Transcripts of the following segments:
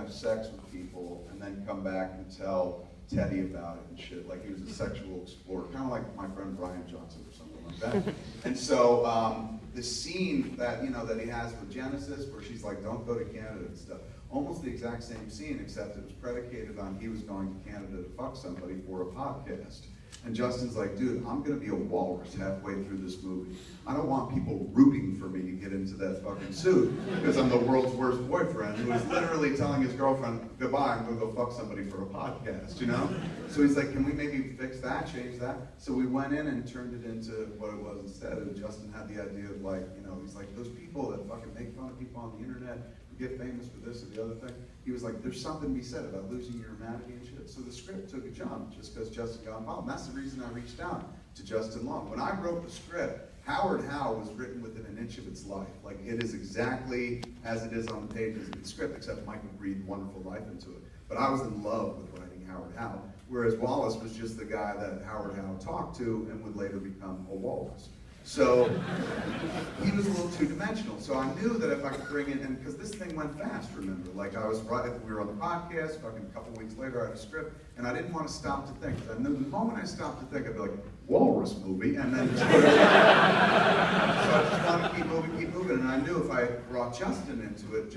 have sex with people and then come back and tell Teddy about it and shit. Like he was a sexual explorer, kind of like my friend Brian Johnson or something like that. And so the scene that that he has with Genesis, where she's like, "Don't go to Canada" and stuff, almost the exact same scene, except it was predicated on he was going to Canada to fuck somebody for a podcast. And Justin's like, dude, I'm gonna be a walrus halfway through this movie. I don't want people rooting for me to get into that fucking suit because I'm the world's worst boyfriend who is literally telling his girlfriend, goodbye, I'm gonna go fuck somebody for a podcast, you know? So he's like, can we maybe fix that, change that? So we went in and turned it into what it was instead. And Justin had the idea of like, he's like, those people that fucking make fun of people on the internet, get famous for this or the other thing. He was like, there's something to be said about losing your humanity and shit. So the script took a jump just because Justin got involved. And that's the reason I reached out to Justin Long. When I wrote the script, Howard Howe was written within an inch of its life. Like it is exactly as it is on the pages of the script, except Michael breathed wonderful life into it. But I was in love with writing Howard Howe, whereas Wallace was just the guy that Howard Howe talked to and would later become a walrus. So he was a little two-dimensional. So I knew that if I could bring in, and because this thing went fast, remember? Like we were on the podcast, fucking a couple weeks later I had a script, and I didn't want to stop to think. I knew the moment I stopped to think, I'd be like, walrus movie, and then just put it So I just wanted to keep moving, and I knew if I brought Justin into it,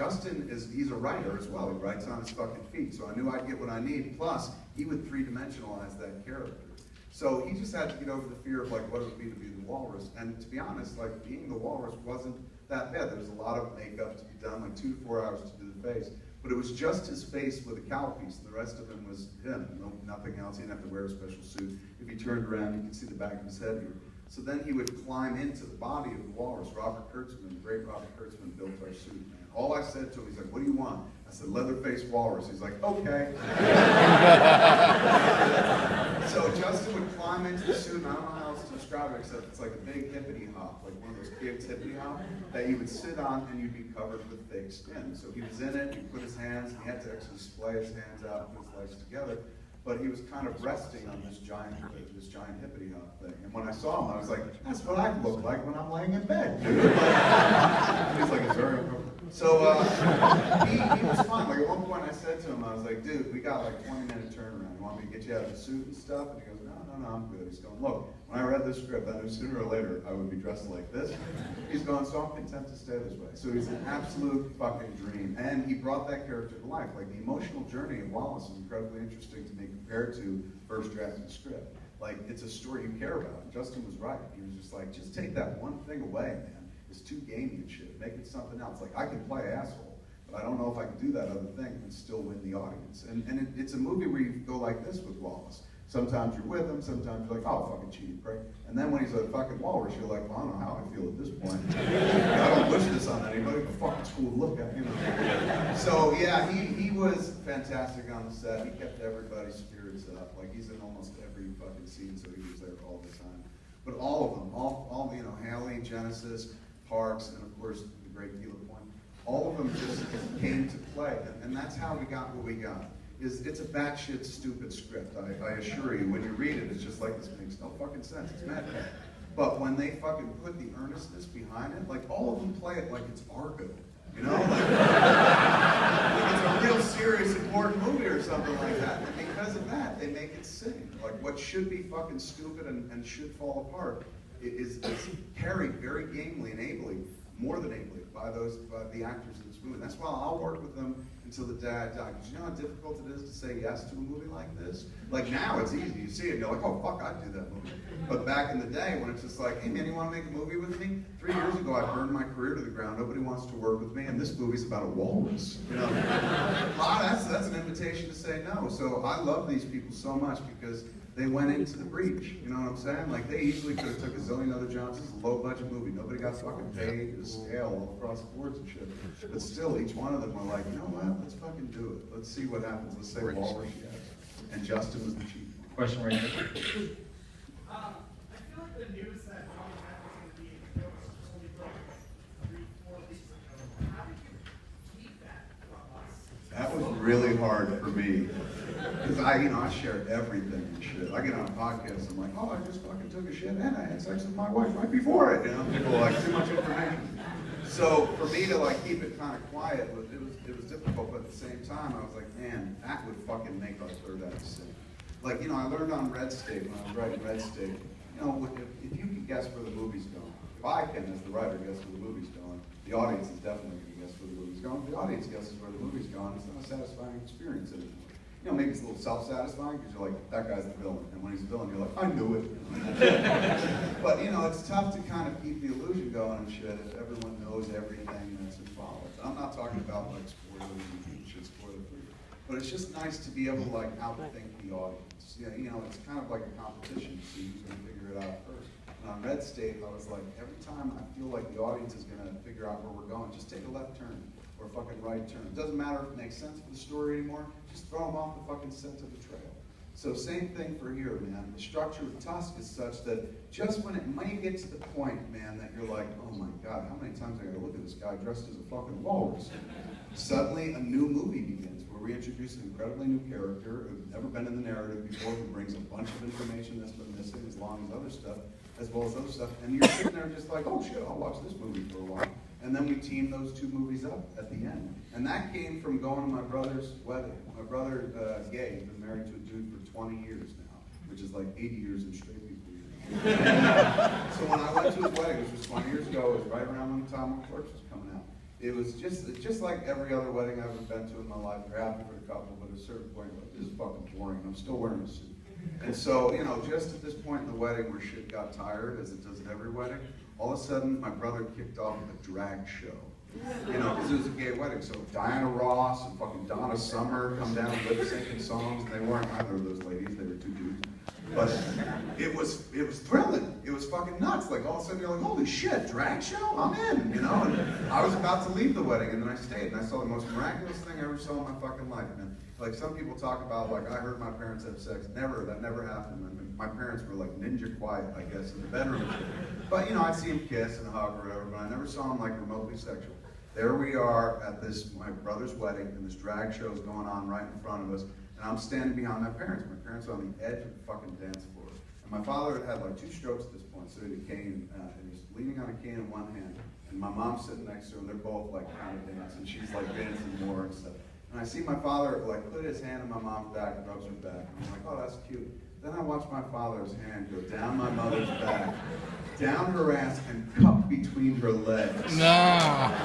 he's a writer as well. He writes on his fucking feet, so I knew I'd get what I need. Plus, he would three-dimensionalize that character. So he just had to get over the fear of like what it would be to be the walrus. And to be honest, like being the walrus wasn't that bad. There was a lot of makeup to be done, like 2 to 4 hours to do the face. But it was just his face with a cowpiece, and the rest of him was him. Nothing else. He didn't have to wear a special suit. If he turned around, you could see the back of his head here. So then he would climb into the body of the walrus. Robert Kurtzman, the great Robert Kurtzman, built our suit, man. All I said to him, he's like, what do you want? I said, leather-faced walrus. He's like, okay. So Justin would climb into the suit, and I don't know how else to describe it, except it's like a big hippity hop, like one of those kids hippity hop, that you would sit on and you'd be covered with fake skin. So he was in it, he put his hands, he had to actually splay his hands out and put his legs together, but he was kind of resting on this giant hippity hop thing. And when I saw him, I was like, that's what I look like when I'm laying in bed, dude. He's like, it's very uncomfortable. So he was fine. Like at one point I said to him, I was like, dude, we got like 20-minute turnaround. You want me to get you out of the suit and stuff? And he goes, no, I'm good. He's going, look, when I read this script, I knew sooner or later I would be dressed like this. He's going, so I'm content to stay this way. So he's an absolute fucking dream. And he brought that character to life. Like the emotional journey of Wallace is incredibly interesting to me compared to first draft of the script. Like it's a story you care about. And Justin was right. He was just like, just take that one thing away, man. It's too gamey and shit. Make it something else. Like I can play asshole, but I don't know if I can do that other thing and still win the audience. And it's a movie where you go like this with Wallace. Sometimes you're with him, sometimes you're like, oh, fucking cheating prick. And then when he's a fucking walrus, you're like, well, I don't know how I feel at this point. I don't wish this on anybody, but fucking it's cool to look at, you know. So yeah, he was fantastic on the set. He kept everybody's spirits up. Like he's in almost every fucking scene, so he was there all the time. But all of them, all Haley, Genesis, Parks, and of course the great Gila Point, all of them just came to play, and that's how we got what we got. It's a batshit stupid script, I assure you. When you read it, it's just like, this makes no fucking sense, it's mad. But when they fucking put the earnestness behind it, like all of them play it like it's Argo, you know? Like it's a real serious, important movie or something like that, and because of that, they make it sing. Like what should be fucking stupid and should fall apart is carried very gamely and ably, more than ably, by the actors in this movie. And that's why I'll work with them until the day I die. Because you know how difficult it is to say yes to a movie like this? Like now it's easy. You see it and you're like, oh fuck, I'd do that movie. But back in the day when it's just like, hey man, you want to make a movie with me? 3 years ago I burned my career to the ground. Nobody wants to work with me, and this movie's about a walrus. You know, that's an invitation to say no. So I love these people so much because they went into the breach, you know what I'm saying? Like they easily could have took a zillion other jobs. It's a low budget movie. Nobody got fucking paid to scale all across the boards and shit. But still, each one of them were like, you know what? Let's fucking do it. Let's see what happens. Let's say Walrus, yes. And Justin was the chief. Question right here. I feel like the news that Tommy Matt was going to be in the film only broke 3-4 weeks ago. How did you keep that from us? That was really hard for me. Because I shared everything and shit. I get on a podcast, I'm like, oh, I just fucking took a shit and I had sex with my wife right before it. You know, people are like, too much information. So for me to like keep it kind of quiet, was difficult, but at the same time, I was like, man, that would fucking make our third act sick. Like, you know, I learned on Red State, when I was writing Red State, you know, if you can guess where the movie's going, if I can, as the writer, guess where the movie's going, the audience is definitely going to guess where the movie's going. If the audience guesses where the movie's going, it's not a satisfying experience anymore. You know, maybe it's a little self-satisfying because you're like, that guy's the villain. And when he's the villain, you're like, I knew it. But, you know, it's tough to kind of keep the illusion going and shit if everyone knows everything that's involved. I'm not talking about, like, spoilers and shit, spoiler-free. But it's just nice to be able to, like, outthink the audience. Yeah, you know, it's kind of like a competition to see who's going to figure it out first. And on Red State, I was like, every time I feel like the audience is going to figure out where we're going, just take a left turn or a fucking right turn. It doesn't matter if it makes sense for the story anymore, just throw them off the fucking scent of the trail. So same thing for here, man. The structure of Tusk is such that just when it might get to the point, man, that you're like, oh my God, how many times I gotta look at this guy dressed as a fucking walrus? Suddenly a new movie begins where we introduce an incredibly new character who's never been in the narrative before, who brings a bunch of information that's been missing as long as other stuff, as well as other stuff. And you're sitting there just like, oh shit, I'll watch this movie for a while. And then we teamed those two movies up at the end. And that came from going to my brother's wedding. My brother, Gay, has been married to a dude for 20 years now, which is like 80 years in straight people years. So when I went to his wedding, which was 20 years ago, it was right around when Tom Clerks was coming out. It was just like every other wedding I've ever been to in my life. They're happy for the couple, but at a certain point, like, this is fucking boring. I'm still wearing a suit. And so, you know, just at this point in the wedding where shit got tired, as it does at every wedding, all of a sudden, my brother kicked off a drag show. You know, because it was a gay wedding. So Diana Ross and fucking Donna Summer come down lip-syncing songs. And they weren't either of those ladies. They were two dudes. But it was thrilling. It was fucking nuts. Like, all of a sudden, you're like, holy shit, drag show? I'm in, you know? And I was about to leave the wedding, and then I stayed. And I saw the most miraculous thing I ever saw in my fucking life, man. Like, some people talk about, like, I heard my parents have sex. Never. That never happened. I mean, my parents were, like, ninja quiet, I guess, in the bedroom. But, you know, I'd see them kiss and hug or whatever, but I never saw them, like, remotely sexual. There we are at this, my brother's wedding, and this drag show is going on right in front of us, and I'm standing behind my parents. My parents are on the edge of the fucking dance floor. And my father had, like, 2 strokes at this point, so he had a cane, and he's leaning on a cane in one hand, and my mom's sitting next to him. They're both, like, kind of dancing. She's, like, dancing more and stuff. And I see my father, like, put his hand on my mom's back and rubs her back. And I'm like, oh, that's cute. Then I watch my father's hand go down my mother's back, down her ass, and cup between her legs. No.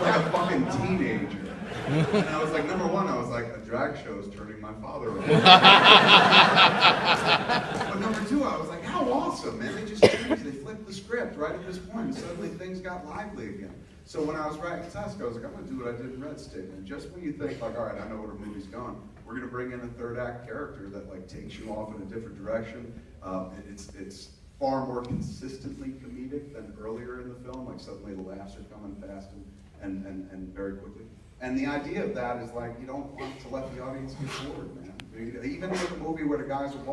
Like a fucking teenager. And I was like, number one, I was like, a drag show is turning my father around. But number two, I was like, how awesome, man. They just changed, they flipped the script right at this point, and suddenly things got lively again. So when I was writing Tusk, I was like, I'm going to do what I did in Red State. And just when you think, like, all right, I know where the movie's going, we're going to bring in a third act character that, like, takes you off in a different direction. It's far more consistently comedic than earlier in the film. Like, suddenly the laughs are coming fast and very quickly. And the idea of that is, like, you don't want to let the audience get bored, man. Even with a movie where the guys are